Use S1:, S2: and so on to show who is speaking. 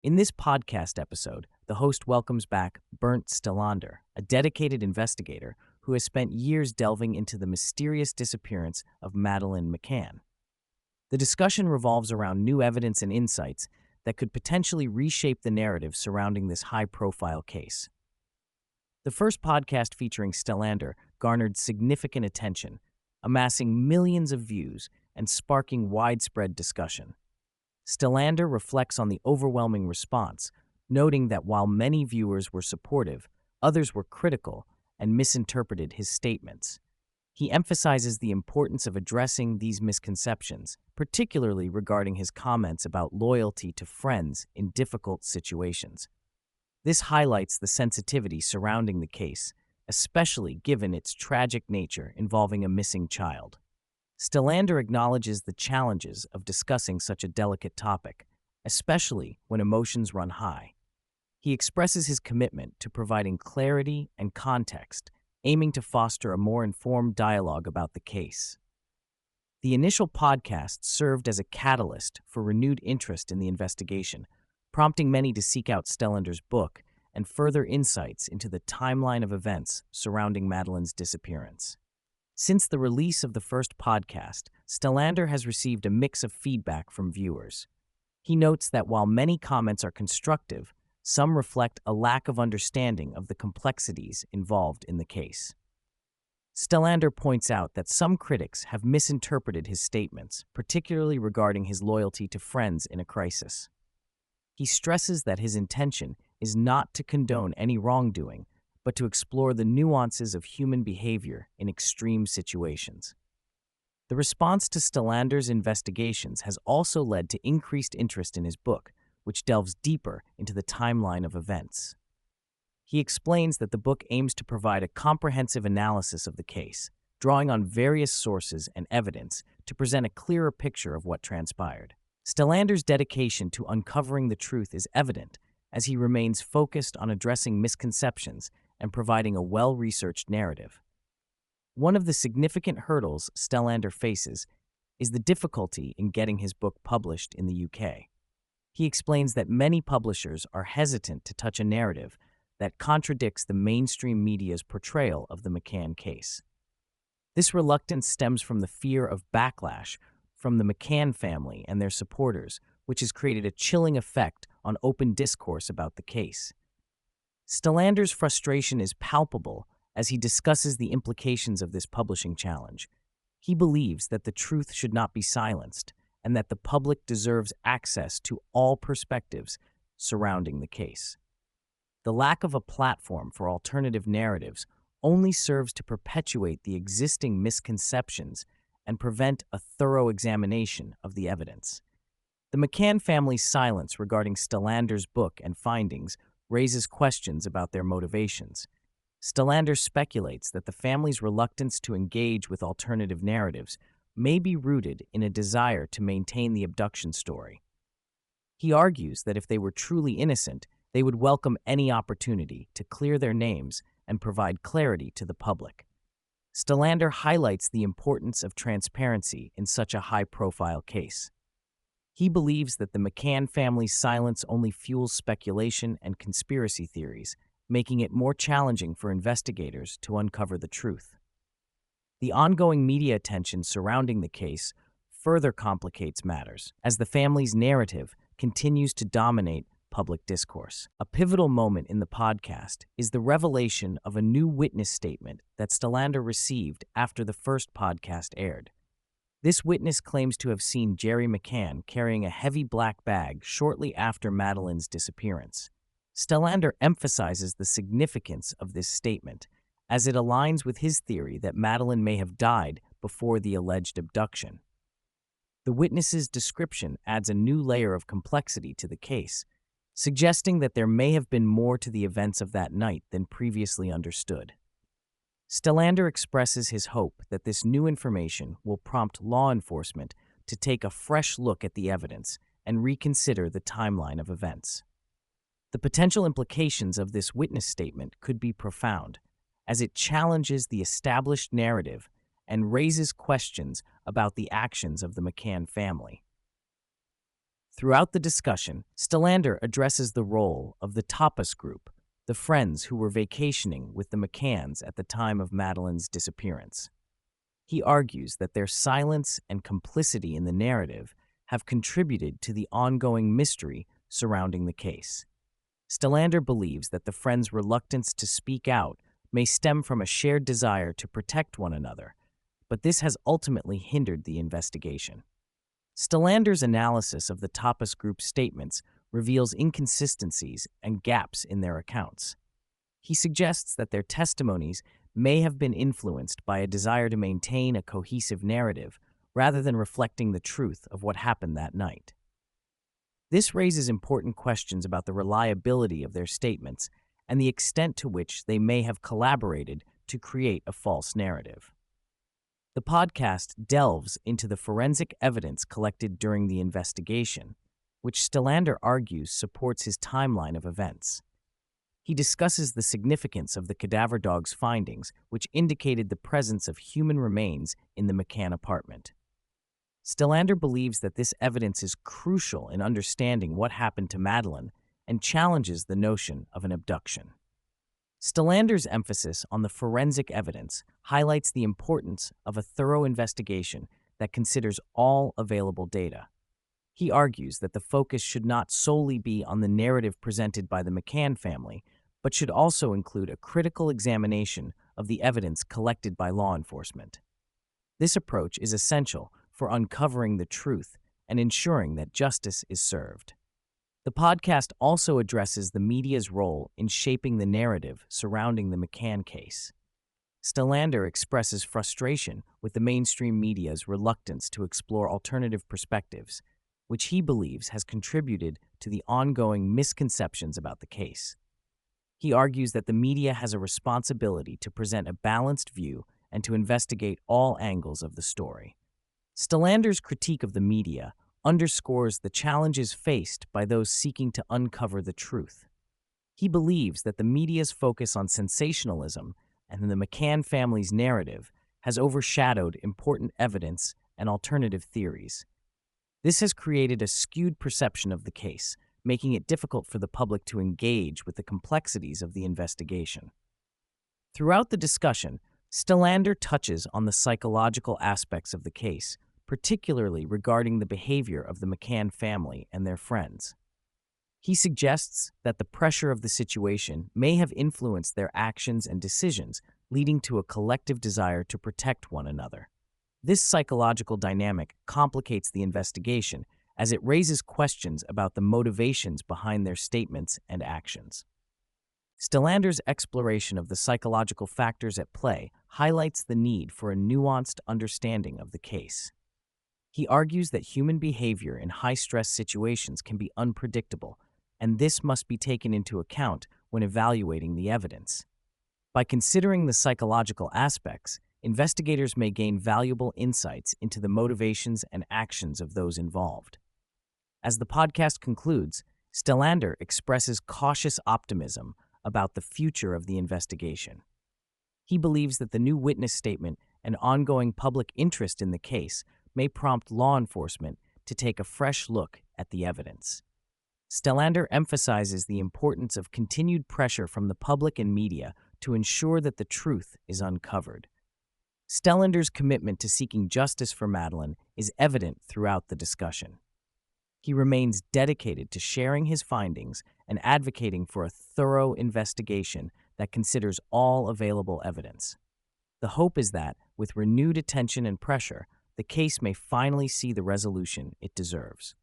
S1: In this podcast episode, the host welcomes back Bernt Stellander, a dedicated investigator who has spent years delving into the mysterious disappearance of Madeleine McCann. The discussion revolves around new evidence and insights that could potentially reshape the narrative surrounding this high-profile case. The first podcast featuring Stellander garnered significant attention, amassing millions of views and sparking widespread discussion. Stellander reflects on the overwhelming response, noting that while many viewers were supportive, others were critical and misinterpreted his statements. He emphasizes the importance of addressing these misconceptions, particularly regarding his comments about loyalty to friends in difficult situations. This highlights the sensitivity surrounding the case, especially given its tragic nature involving a missing child. Stellander acknowledges the challenges of discussing such a delicate topic, especially when emotions run high. He expresses his commitment to providing clarity and context, aiming to foster a more informed dialogue about the case. The initial podcast served as a catalyst for renewed interest in the investigation, prompting many to seek out Stellander's book and further insights into the timeline of events surrounding Madeleine's disappearance. Since the release of the first podcast, Stellander has received a mix of feedback from viewers. He notes that while many comments are constructive, some reflect a lack of understanding of the complexities involved in the case. Stellander points out that some critics have misinterpreted his statements, particularly regarding his loyalty to friends in a crisis. He stresses that his intention is not to condone any wrongdoing, but to explore the nuances of human behavior in extreme situations. The response to Stellander's investigations has also led to increased interest in his book, which delves deeper into the timeline of events. He explains that the book aims to provide a comprehensive analysis of the case, drawing on various sources and evidence to present a clearer picture of what transpired. Stellander's dedication to uncovering the truth is evident, as he remains focused on addressing misconceptions and providing a well-researched narrative. One of the significant hurdles Stellander faces is the difficulty in getting his book published in the UK. He explains that many publishers are hesitant to touch a narrative that contradicts the mainstream media's portrayal of the McCann case. This reluctance stems from the fear of backlash from the McCann family and their supporters, which has created a chilling effect on open discourse about the case. Stellander's frustration is palpable as he discusses the implications of this publishing challenge. He believes that the truth should not be silenced and that the public deserves access to all perspectives surrounding the case. The lack of a platform for alternative narratives only serves to perpetuate the existing misconceptions and prevent a thorough examination of the evidence. The McCann family's silence regarding Stellander's book and findings raises questions about their motivations. Stellander speculates that the family's reluctance to engage with alternative narratives may be rooted in a desire to maintain the abduction story. He argues that if they were truly innocent, they would welcome any opportunity to clear their names and provide clarity to the public. Stellander highlights the importance of transparency in such a high-profile case. He believes that the McCann family's silence only fuels speculation and conspiracy theories, making it more challenging for investigators to uncover the truth. The ongoing media attention surrounding the case further complicates matters, as the family's narrative continues to dominate public discourse. A pivotal moment in the podcast is the revelation of a new witness statement that Stellander received after the first podcast aired. This witness claims to have seen Gerry McCann carrying a heavy black bag shortly after Madeleine's disappearance. Stellander emphasizes the significance of this statement, as it aligns with his theory that Madeleine may have died before the alleged abduction. The witness's description adds a new layer of complexity to the case, suggesting that there may have been more to the events of that night than previously understood. Stellander expresses his hope that this new information will prompt law enforcement to take a fresh look at the evidence and reconsider the timeline of events. The potential implications of this witness statement could be profound, as it challenges the established narrative and raises questions about the actions of the McCann family. Throughout the discussion, Stellander addresses the role of the Tapas group, the friends who were vacationing with the McCanns at the time of Madeleine's disappearance. He argues that their silence and complicity in the narrative have contributed to the ongoing mystery surrounding the case. Stellander believes that the friends' reluctance to speak out may stem from a shared desire to protect one another, but this has ultimately hindered the investigation. Stellander's analysis of the Tapas Group's statements reveals inconsistencies and gaps in their accounts. He suggests that their testimonies may have been influenced by a desire to maintain a cohesive narrative rather than reflecting the truth of what happened that night. This raises important questions about the reliability of their statements and the extent to which they may have collaborated to create a false narrative. The podcast delves into the forensic evidence collected during the investigation, which Stellander argues supports his timeline of events. He discusses the significance of the cadaver dog's findings, which indicated the presence of human remains in the McCann apartment. Stellander believes that this evidence is crucial in understanding what happened to Madeleine and challenges the notion of an abduction. Stellander's emphasis on the forensic evidence highlights the importance of a thorough investigation that considers all available data. He argues that the focus should not solely be on the narrative presented by the McCann family, but should also include a critical examination of the evidence collected by law enforcement. This approach is essential for uncovering the truth and ensuring that justice is served. The podcast also addresses the media's role in shaping the narrative surrounding the McCann case. Stellander expresses frustration with the mainstream media's reluctance to explore alternative perspectives, which he believes has contributed to the ongoing misconceptions about the case. He argues that the media has a responsibility to present a balanced view and to investigate all angles of the story. Stellander's critique of the media underscores the challenges faced by those seeking to uncover the truth. He believes that the media's focus on sensationalism and the McCann family's narrative has overshadowed important evidence and alternative theories. This has created a skewed perception of the case, making it difficult for the public to engage with the complexities of the investigation. Throughout the discussion, Stellander touches on the psychological aspects of the case, particularly regarding the behavior of the McCann family and their friends. He suggests that the pressure of the situation may have influenced their actions and decisions, leading to a collective desire to protect one another. This psychological dynamic complicates the investigation as it raises questions about the motivations behind their statements and actions. Stellander's exploration of the psychological factors at play highlights the need for a nuanced understanding of the case. He argues that human behavior in high-stress situations can be unpredictable, and this must be taken into account when evaluating the evidence. By considering the psychological aspects, investigators may gain valuable insights into the motivations and actions of those involved. As the podcast concludes, Stellander expresses cautious optimism about the future of the investigation. He believes that the new witness statement and ongoing public interest in the case may prompt law enforcement to take a fresh look at the evidence. Stellander emphasizes the importance of continued pressure from the public and media to ensure that the truth is uncovered. Stellander's commitment to seeking justice for Madeleine is evident throughout the discussion. He remains dedicated to sharing his findings and advocating for a thorough investigation that considers all available evidence. The hope is that, with renewed attention and pressure, the case may finally see the resolution it deserves.